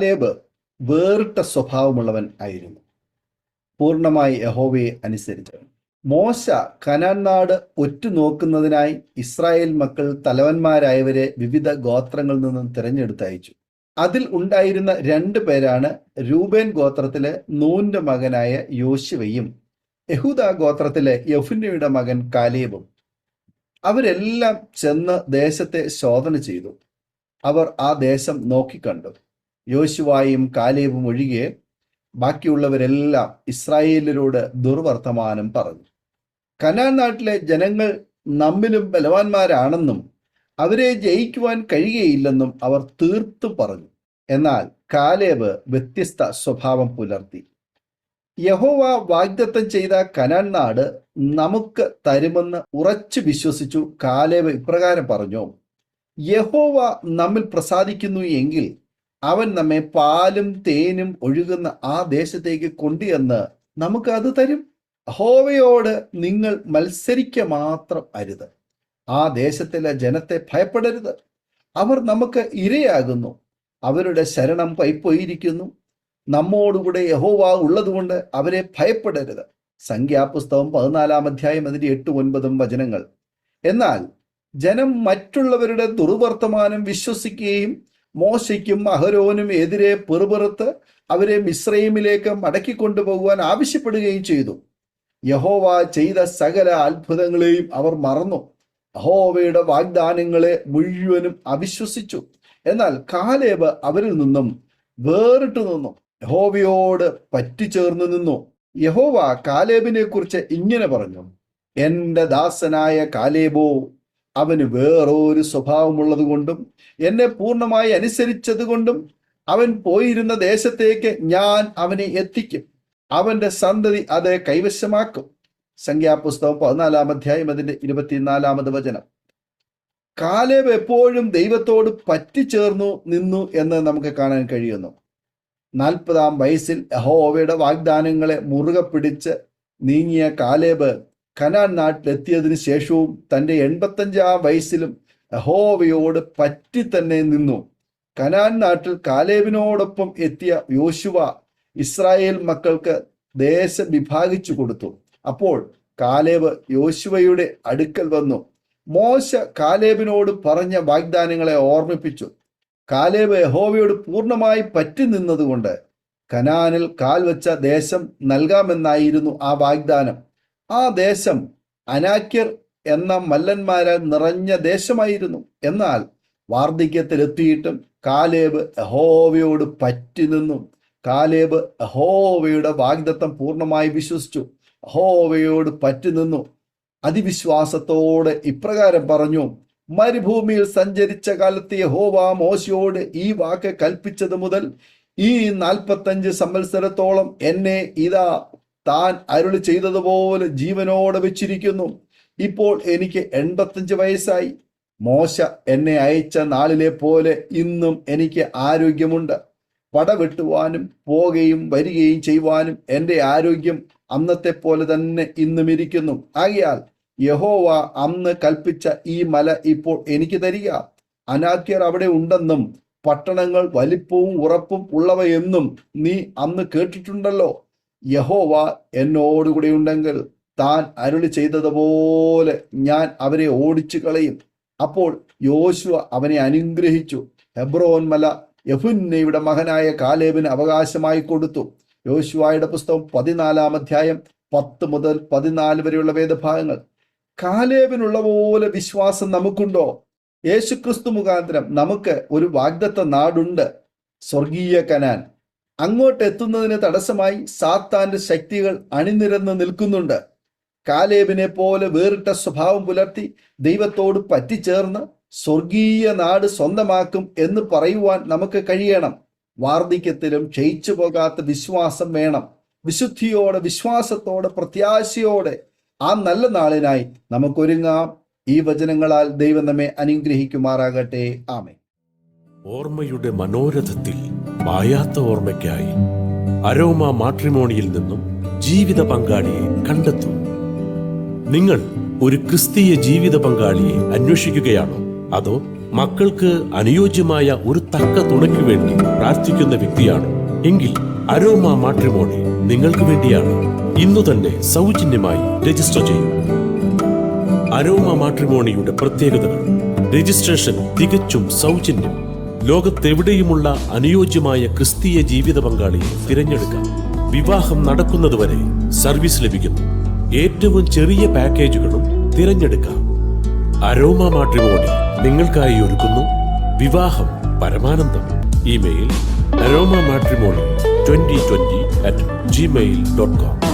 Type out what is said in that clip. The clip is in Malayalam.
കാലേബ് വേറിട്ട സ്വഭാവമുള്ളവൻ ആയിരുന്നു. പൂർണ്ണമായി യഹോവയെ അനുസരിച്ചവൻ. മോശ കനാൻ നാട് ഒറ്റുനോക്കുന്നതിനായി ഇസ്രായേൽ മക്കൾ തലവന്മാരായവരെ വിവിധ ഗോത്രങ്ങളിൽ നിന്നും തിരഞ്ഞെടുത്തയച്ചു. അതിൽ ഉണ്ടായിരുന്ന 2 പേരാണ് രൂബേൻ ഗോത്രത്തിലെ നൂന്റെ മകനായ യോശുവയും യഹൂദ ഗോത്രത്തിലെ യെഫുന്നെയുടെ മകൻ കാലേബും. അവരെല്ലാം ചെന്ന് ദേശത്തെ ശോധന ചെയ്തു. അവർ ആ ദേശം നോക്കിക്കണ്ടു. യോശുവയും കാലേബും ഒഴികെ ബാക്കിയുള്ളവരെല്ലാം ഇസ്രായേലിനോട് ദുർവർത്തമാനം പറഞ്ഞു. കനാൻ നാട്ടിലെ ജനങ്ങൾ നമ്മിലും ബലവാന്മാരാണെന്നും അവരെ ജയിക്കുവാൻ കഴിയുകയില്ലെന്നും അവർ തീർത്തും പറഞ്ഞു. എന്നാൽ കാലേബ് വ്യത്യസ്ത സ്വഭാവം പുലർത്തി. യഹോവ വാഗ്ദത്തം ചെയ്ത കനാൻ നാട് നമുക്ക് തരുമെന്ന് ഉറച്ചു വിശ്വസിച്ചു. കാലേബ് ഇപ്രകാരം പറഞ്ഞു: യഹോവ നമ്മിൽ പ്രസാദിക്കുന്നു എങ്കിൽ അവൻ നമ്മെ പാലും തേനും ഒഴുകുന്ന ആ ദേശത്തേക്ക് കൊണ്ടുവന്ന് നമുക്ക് അത് തരും. യഹോവയോട് നിങ്ങൾ മത്സരിക്ക മാത്രം അരുത്. ആ ദേശത്തിലെ ജനത്തെ ഭയപ്പെടരുത്. അവർ നമുക്ക് ഇരയാകുന്നു. അവരുടെ ശരണം പൈപ്പോയിരിക്കുന്നു. നമ്മോടുകൂടെ യഹോവ ഉള്ളതുകൊണ്ട് അവരെ ഭയപ്പെടരുത്. സംഖ്യാപുസ്തകം 14-ാം അധ്യായം അതിന്റെ 8-9 വചനങ്ങൾ. എന്നാൽ ജനം മറ്റുള്ളവരുടെ ദുർവർത്തമാനം വിശ്വസിക്കുകയും മോശയ്ക്കും അഹരോനും എതിരെ പിറുപിറുത്ത് അവരെ മിസ്രയീമിലേക്ക് മടക്കിക്കൊണ്ടുപോകുവാൻ ആവശ്യപ്പെടുകയും ചെയ്തു. യഹോവ ചെയ്ത സകല അത്ഭുതങ്ങളെയും അവർ മറന്നു. യഹോവയുടെ വാഗ്ദാനങ്ങളെ മുഴുവനും അവിശ്വസിച്ചു. എന്നാൽ കാലേബ് അവരിൽ നിന്നും വേറിട്ടു നിന്നു, യഹോവയോട് പറ്റിച്ചേർന്നു നിന്നു. യഹോവ കാലേബിനെ കുറിച്ച് ഇങ്ങനെ പറഞ്ഞു: എന്റെ ദാസനായ കാലേബോ, അവന് വേറൊരു സ്വഭാവമുള്ളത് കൊണ്ടും എന്നെ പൂർണ്ണമായി അനുസരിച്ചത് കൊണ്ടും അവൻ പോയിരുന്ന ദേശത്തേക്ക് ഞാൻ അവനെ എത്തിക്കും. അവന്റെ സന്തതി അത് കൈവശമാക്കും. സംഖ്യാപുസ്തകം 14-ാം അധ്യായം അതിന്റെ 24-ാമത് വചനം. കാലേബ് എപ്പോഴും ദൈവത്തോട് പറ്റിച്ചേർന്നു നിന്നു എന്ന് നമുക്ക് കാണാൻ കഴിയുന്നു. 40-ാം വയസ്സിൽ യഹോവയുടെ വാഗ്ദാനങ്ങളെ മുറുകെ പിടിച്ച് നീങ്ങിയ കാലേബ് കനാൻ നാട്ടിലെത്തിയതിനു ശേഷവും തൻ്റെ 85-ാം വയസ്സിലും യഹോവയോട് പറ്റി തന്നെ നിന്നു. കനാൻ നാട്ടിൽ കാലേബിനോടൊപ്പം എത്തിയ യോശുവ ഇസ്രായേൽ മക്കൾക്ക് ദേശം വിഭാഗിച്ചു കൊടുത്തു. അപ്പോൾ കാലേബ് യോശുവയുടെ അടുക്കൽ വന്നു മോശ കാലേബിനോട് പറഞ്ഞ വാഗ്ദാനങ്ങളെ ഓർമ്മിപ്പിച്ചു. കാലേബ് യഹോവയോട് പൂർണ്ണമായി പറ്റി നിന്നതുകൊണ്ട് കനാനിൽ കാൽ വെച്ച ദേശം നൽകാമെന്നായിരുന്നു ആ വാഗ്ദാനം. ആ ദേശം അനാക്യർ എന്ന മല്ലന്മാരാൽ നിറഞ്ഞ ദേശമായിരുന്നു. എന്നാൽ വാർദ്ധക്യത്തിലെത്തിയിട്ടും കാലേബ് യഹോവയോട് പറ്റി നിന്നു. കാലേബ് യഹോവയുടെ വാഗ്ദത്തം പൂർണ്ണമായി വിശ്വസിച്ചു. യഹോവയോട് പറ്റി നിന്നു. അതിവിശ്വാസത്തോടെ ഇപ്രകാരം പറഞ്ഞു: മരുഭൂമിയിൽ സഞ്ചരിച്ച കാലത്ത് യഹോവ മോശയോട് ഈ വാക്ക് കൽപ്പിച്ചത് മുതൽ ഈ 45 സംവത്സരത്തോളം എന്നെ ഇതാ താൻ അരുളി ചെയ്തതുപോലെ ജീവനോടെ വെച്ചിരിക്കുന്നു. ഇപ്പോൾ എനിക്ക് 85 വയസ്സായി. മോശ എന്നെ അയച്ച നാളിലെ പോലെ ഇന്നും എനിക്ക് ആരോഗ്യമുണ്ട്. പടവെട്ടുവാനും പോകുകയും വരികയും ചെയ്യുവാനും എൻ്റെ ആരോഗ്യം അന്നത്തെ പോലെ തന്നെ ഇന്നും ഇരിക്കുന്നു. ആകയാൽ യഹോവ അന്ന് കൽപ്പിച്ച ഈ മല ഇപ്പോൾ എനിക്ക് തരിക. അനാക്യർ അവിടെ ഉണ്ടെന്നും പട്ടണങ്ങൾ വലിപ്പവും ഉറപ്പും ഉള്ളവയെന്നും നീ അന്ന് കേട്ടിട്ടുണ്ടല്ലോ. യഹോവ എന്നോടുകൂടി ഉണ്ടെങ്കിൽ താൻ അരുളി ചെയ്തതുപോലെ ഞാൻ അവരെ ഓടിച്ചു കളയും. അപ്പോൾ യോശുവ അവനെ അനുഗ്രഹിച്ചു. ഹെബ്രോൻ മല യെഫുന്നെയുടെ മകനായ കാലേബിന് അവകാശമായി കൊടുത്തു. യോശുവയുടെ പുസ്തകം 14-ാം അധ്യായം 10 മുതൽ 14 വരെയുള്ള വേദഭാഗങ്ങൾ. കാലേബിനുള്ള പോലെ വിശ്വാസം നമുക്കുണ്ടോ? യേശുക്രിസ്തു മുഖാന്തരം നമുക്ക് ഒരു വാഗ്ദത്ത നാടുണ്ട്, സ്വർഗീയ കനാൻ. അങ്ങോട്ട് എത്തുന്നതിന് തടസ്സമായി സാത്താന്റെ ശക്തികൾ അണിനിരന്ന് നിൽക്കുന്നുണ്ട്. കാലേബിനെ പോലെ വേറിട്ട സ്വഭാവം പുലർത്തി ദൈവത്തോട് പറ്റിച്ചേർന്ന് സ്വർഗീയ നാട് സ്വന്തമാക്കും എന്ന് പറയുവാൻ നമുക്ക് കഴിയണം. വാർദ്ധക്യത്തിലും ക്ഷയിച്ചു പോകാത്ത വിശ്വാസം വേണം. വിശുദ്ധിയോടെ, വിശ്വാസത്തോടെ, പ്രത്യാശയോടെ ആ നല്ല നാളിനായി നമുക്കൊരുങ്ങാം. ഈ വചനങ്ങളാൽ ദൈവം നമ്മെ അനുഗ്രഹിക്കുമാറാകട്ടെ. ആമേൻ. ഓർമ്മയുടെ മനോരഥത്തിൽ മായാത്ത ഓർമ്മയ്ക്കായി അരോമ മാട്രിമോണിയിൽ നിന്നും ജീവിത പങ്കാളിയെ കണ്ടെത്തൂ. നിങ്ങൾ ഒരു ക്രിസ്തീയ ജീവിത പങ്കാളിയെ അന്വേഷിക്കുകയാണോ? അതോ മക്കൾക്ക് അനുയോജ്യമായ ഒരു തക്ക തുണയ്ക്ക് വേണ്ടി പ്രാർത്ഥിക്കുന്ന വ്യക്തിയാണ് എങ്കിൽ അരോമ മാട്രിമോണി നിങ്ങൾക്ക് വേണ്ടിയാണ്. ഇന്നു തന്നെ സൗജന്യമായി രജിസ്റ്റർ ചെയ്യൂ. അരോമ മാട്രിമോണിയുടെ പ്രത്യേകതകൾ: രജിസ്ട്രേഷൻ തികച്ചും സൗജന്യം. ലോകത്തെവിടെയുമുള്ള അനുയോജ്യമായ ക്രിസ്തീയ ജീവിത പങ്കാളിയെ തിരഞ്ഞെടുക്കാം. വിവാഹം നടക്കുന്നതുവരെ സർവീസ് ലഭിക്കുന്നു. ഏറ്റവും ചെറിയ പാക്കേജുകളും തിരഞ്ഞെടുക്കാം. അരോമ മാട്രിമോണി നിങ്ങൾക്കായി ഒരുക്കുന്നു വിവാഹം പരമാനന്ദം. Email aroma matrimony2020@gmail.com